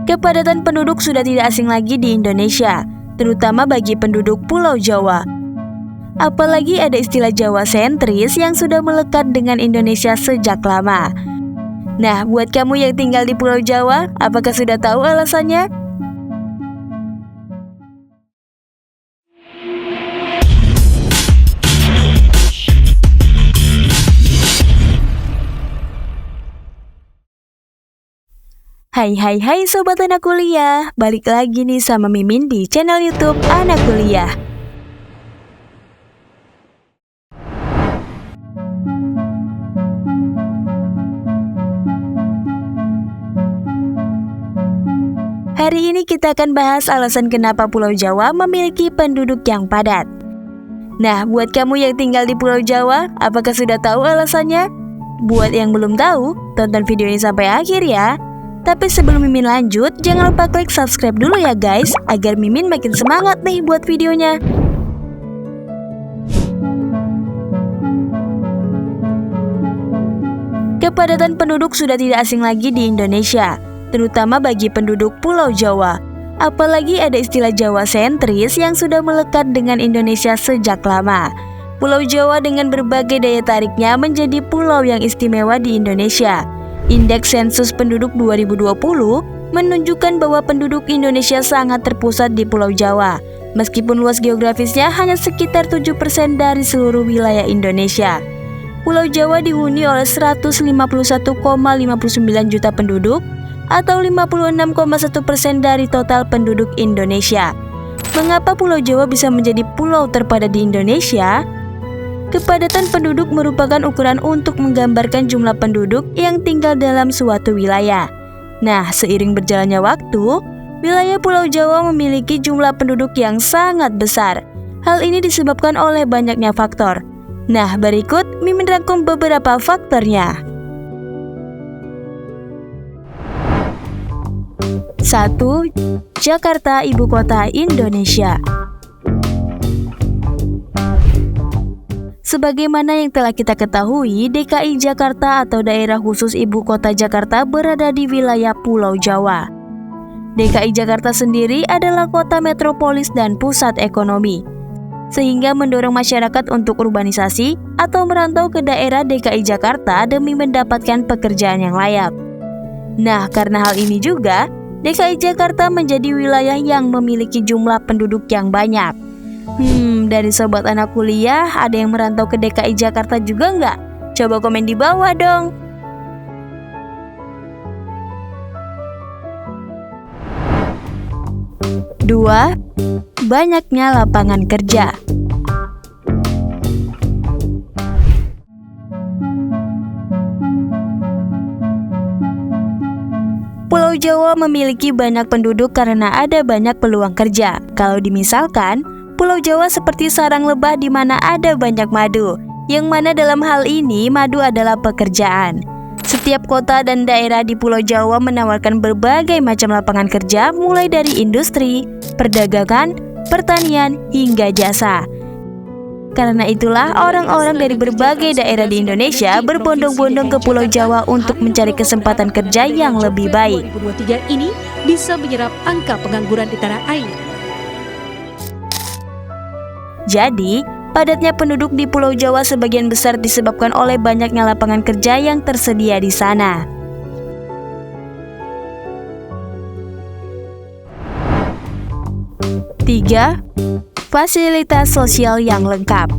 Kepadatan penduduk sudah tidak asing lagi di Indonesia, terutama bagi penduduk Pulau Jawa. Apalagi ada istilah Jawa sentris yang sudah melekat dengan Indonesia sejak lama. Nah, buat kamu yang tinggal di Pulau Jawa, apakah sudah tahu alasannya? Hai Sobat Anak Kuliah, balik lagi nih sama Mimin di channel YouTube Anak Kuliah. Hari ini kita akan bahas alasan kenapa Pulau Jawa memiliki penduduk yang padat. Nah, buat kamu yang tinggal di Pulau Jawa, apakah sudah tahu alasannya? Buat yang belum tahu, tonton video ini sampai akhir ya. Tapi sebelum Mimin lanjut, jangan lupa klik subscribe dulu ya guys, agar Mimin makin semangat nih buat videonya. Kepadatan penduduk sudah tidak asing lagi di Indonesia, terutama bagi penduduk Pulau Jawa. Apalagi ada istilah Jawa sentris yang sudah melekat dengan Indonesia sejak lama. Pulau Jawa dengan berbagai daya tariknya menjadi pulau yang istimewa di Indonesia. Indeks Sensus Penduduk 2020 menunjukkan bahwa penduduk Indonesia sangat terpusat di Pulau Jawa, meskipun luas geografisnya hanya sekitar 7% dari seluruh wilayah Indonesia. Pulau Jawa dihuni oleh 151,59 juta penduduk atau 56,1% dari total penduduk Indonesia. Mengapa Pulau Jawa bisa menjadi pulau terpadat di Indonesia? Kepadatan penduduk merupakan ukuran untuk menggambarkan jumlah penduduk yang tinggal dalam suatu wilayah. Nah, seiring berjalannya waktu, wilayah Pulau Jawa memiliki jumlah penduduk yang sangat besar. Hal ini disebabkan oleh banyaknya faktor. Nah, berikut Mimin rangkum beberapa faktornya. 1. Jakarta, ibu kota Indonesia. Sebagaimana yang telah kita ketahui, DKI Jakarta atau Daerah Khusus Ibu Kota Jakarta berada di wilayah Pulau Jawa. DKI Jakarta sendiri adalah kota metropolis dan pusat ekonomi, sehingga mendorong masyarakat untuk urbanisasi atau merantau ke daerah DKI Jakarta demi mendapatkan pekerjaan yang layak. Nah, karena hal ini juga, DKI Jakarta menjadi wilayah yang memiliki jumlah penduduk yang banyak. Dari Sobat Anak Kuliah, ada yang merantau ke DKI Jakarta juga nggak? Coba komen di bawah dong. Dua, banyaknya lapangan kerja. Pulau Jawa memiliki banyak penduduk karena ada banyak peluang kerja. Kalau dimisalkan, Pulau Jawa seperti sarang lebah di mana ada banyak madu, yang mana dalam hal ini madu adalah pekerjaan. Setiap kota dan daerah di Pulau Jawa menawarkan berbagai macam lapangan kerja mulai dari industri, perdagangan, pertanian, hingga jasa. Karena itulah orang-orang dari berbagai daerah di Indonesia berbondong-bondong ke Pulau Jawa untuk mencari kesempatan kerja yang lebih baik. 2023 ini bisa menyerap angka pengangguran di tanah air. Jadi, padatnya penduduk di Pulau Jawa sebagian besar disebabkan oleh banyaknya lapangan kerja yang tersedia di sana. Tiga, fasilitas sosial yang lengkap.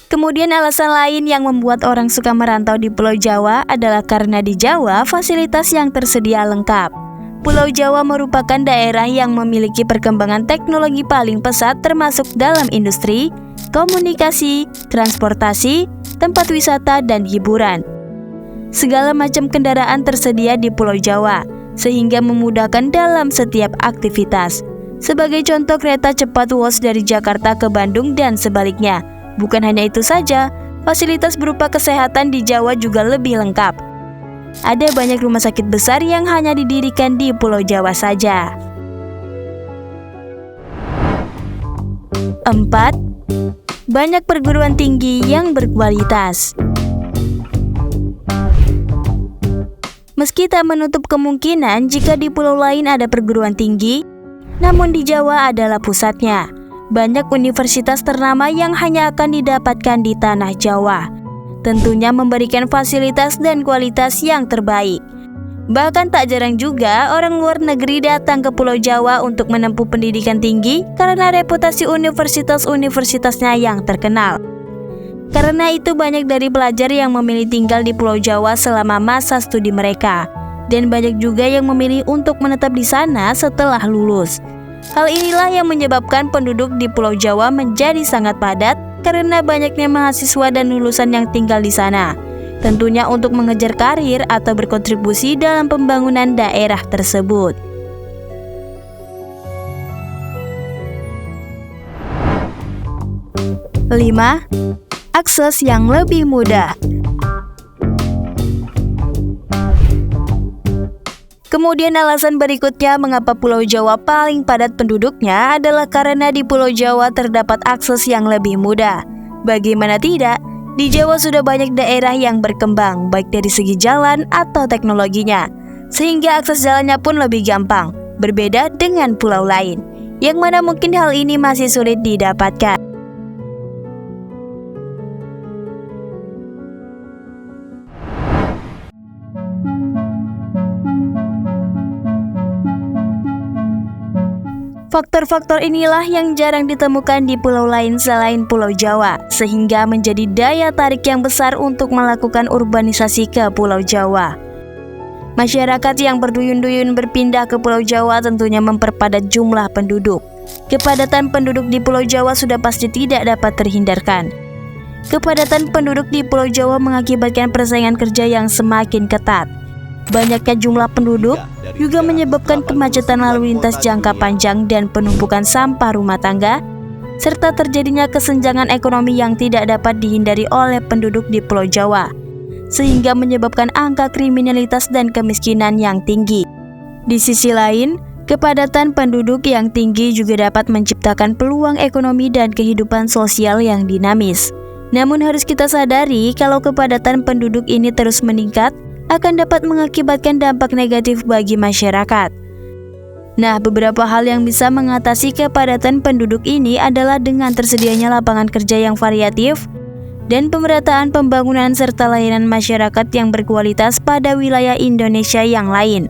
Kemudian alasan lain yang membuat orang suka merantau di Pulau Jawa adalah karena di Jawa fasilitas yang tersedia lengkap. Pulau Jawa merupakan daerah yang memiliki perkembangan teknologi paling pesat termasuk dalam industri, komunikasi, transportasi, tempat wisata, dan hiburan. Segala macam kendaraan tersedia di Pulau Jawa, sehingga memudahkan dalam setiap aktivitas. Sebagai contoh kereta cepat WOS dari Jakarta ke Bandung dan sebaliknya. Bukan hanya itu saja, fasilitas berupa kesehatan di Jawa juga lebih lengkap. Ada banyak rumah sakit besar yang hanya didirikan di Pulau Jawa saja. 4. Banyak perguruan tinggi yang berkualitas. Meski tak menutup kemungkinan jika di pulau lain ada perguruan tinggi, namun di Jawa adalah pusatnya. Banyak universitas ternama yang hanya akan didapatkan di tanah Jawa. Tentunya memberikan fasilitas dan kualitas yang terbaik. Bahkan tak jarang juga orang luar negeri datang ke Pulau Jawa untuk menempuh pendidikan tinggi karena reputasi universitas-universitasnya yang terkenal. Karena itu banyak dari pelajar yang memilih tinggal di Pulau Jawa selama masa studi mereka. Dan banyak juga yang memilih untuk menetap di sana setelah lulus. Hal inilah yang menyebabkan penduduk di Pulau Jawa menjadi sangat padat karena banyaknya mahasiswa dan lulusan yang tinggal di sana. Tentunya untuk mengejar karir atau berkontribusi dalam pembangunan daerah tersebut. Lima, akses yang lebih mudah. Kemudian alasan berikutnya mengapa Pulau Jawa paling padat penduduknya adalah karena di Pulau Jawa terdapat akses yang lebih mudah. Bagaimana tidak, di Jawa sudah banyak daerah yang berkembang, baik dari segi jalan atau teknologinya, sehingga akses jalannya pun lebih gampang, berbeda dengan pulau lain, yang mana mungkin hal ini masih sulit didapatkan. Faktor-faktor inilah yang jarang ditemukan di pulau lain selain Pulau Jawa, sehingga menjadi daya tarik yang besar untuk melakukan urbanisasi ke Pulau Jawa. Masyarakat yang berduyun-duyun berpindah ke Pulau Jawa tentunya memperpadat jumlah penduduk. Kepadatan penduduk di Pulau Jawa sudah pasti tidak dapat terhindarkan. Kepadatan penduduk di Pulau Jawa mengakibatkan persaingan kerja yang semakin ketat. Banyaknya jumlah penduduk juga menyebabkan kemacetan lalu lintas jangka panjang dan penumpukan sampah rumah tangga, serta terjadinya kesenjangan ekonomi yang tidak dapat dihindari oleh penduduk di Pulau Jawa, sehingga menyebabkan angka kriminalitas dan kemiskinan yang tinggi. Di sisi lain, kepadatan penduduk yang tinggi juga dapat menciptakan peluang ekonomi dan kehidupan sosial yang dinamis. Namun harus kita sadari kalau kepadatan penduduk ini terus meningkat, akan dapat mengakibatkan dampak negatif bagi masyarakat. Nah, beberapa hal yang bisa mengatasi kepadatan penduduk ini adalah dengan tersedianya lapangan kerja yang variatif dan pemerataan pembangunan serta layanan masyarakat yang berkualitas pada wilayah Indonesia yang lain.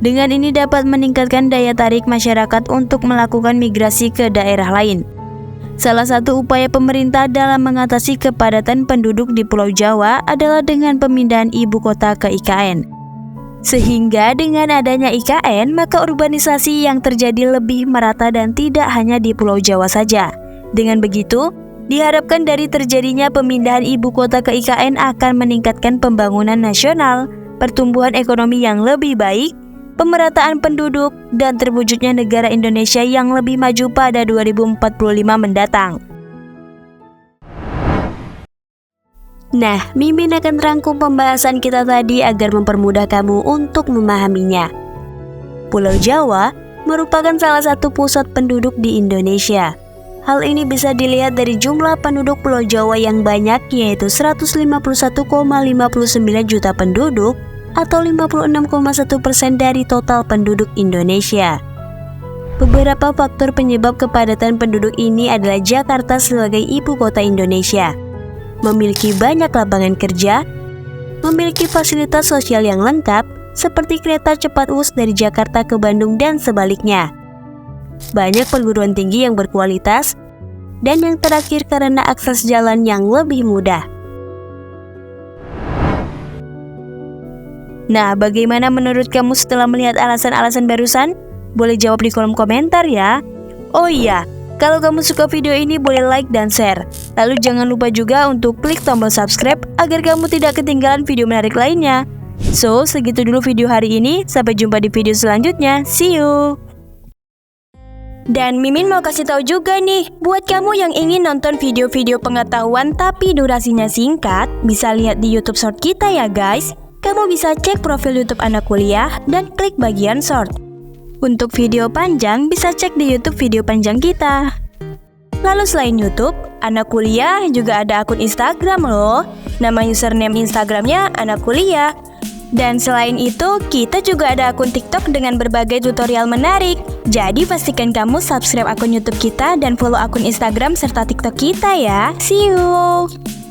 Dengan ini dapat meningkatkan daya tarik masyarakat untuk melakukan migrasi ke daerah lain. Salah satu upaya pemerintah dalam mengatasi kepadatan penduduk di Pulau Jawa adalah dengan pemindahan ibu kota ke IKN. Sehingga dengan adanya IKN, maka urbanisasi yang terjadi lebih merata dan tidak hanya di Pulau Jawa saja. Dengan begitu, diharapkan dari terjadinya pemindahan ibu kota ke IKN akan meningkatkan pembangunan nasional, pertumbuhan ekonomi yang lebih baik, pemerataan penduduk, dan terwujudnya negara Indonesia yang lebih maju pada 2045 mendatang. Nah, Mimin akan rangkum pembahasan kita tadi agar mempermudah kamu untuk memahaminya. Pulau Jawa merupakan salah satu pusat penduduk di Indonesia. Hal ini bisa dilihat dari jumlah penduduk Pulau Jawa yang banyak, yaitu 151,59 juta penduduk, atau 56,1% dari total penduduk Indonesia. Beberapa faktor penyebab kepadatan penduduk ini adalah Jakarta sebagai ibu kota Indonesia, memiliki banyak lapangan kerja, memiliki fasilitas sosial yang lengkap seperti kereta cepat WUS dari Jakarta ke Bandung dan sebaliknya, banyak perguruan tinggi yang berkualitas, dan yang terakhir karena akses jalan yang lebih mudah. Nah, bagaimana menurut kamu setelah melihat alasan-alasan barusan? Boleh jawab di kolom komentar ya. Oh iya, kalau kamu suka video ini boleh like dan share. Lalu jangan lupa juga untuk klik tombol subscribe agar kamu tidak ketinggalan video menarik lainnya. So, segitu dulu video hari ini. Sampai jumpa di video selanjutnya. See you! Dan Mimin mau kasih tahu juga nih, buat kamu yang ingin nonton video-video pengetahuan tapi durasinya singkat, bisa lihat di YouTube Short kita ya guys. Kamu bisa cek profil YouTube Anak Kuliah dan klik bagian Short. Untuk video panjang, bisa cek di YouTube video panjang kita. Lalu selain YouTube, Anak Kuliah juga ada akun Instagram loh. Nama username Instagramnya Anak Kuliah. Dan selain itu, kita juga ada akun TikTok dengan berbagai tutorial menarik. Jadi pastikan kamu subscribe akun YouTube kita dan follow akun Instagram serta TikTok kita ya. See you!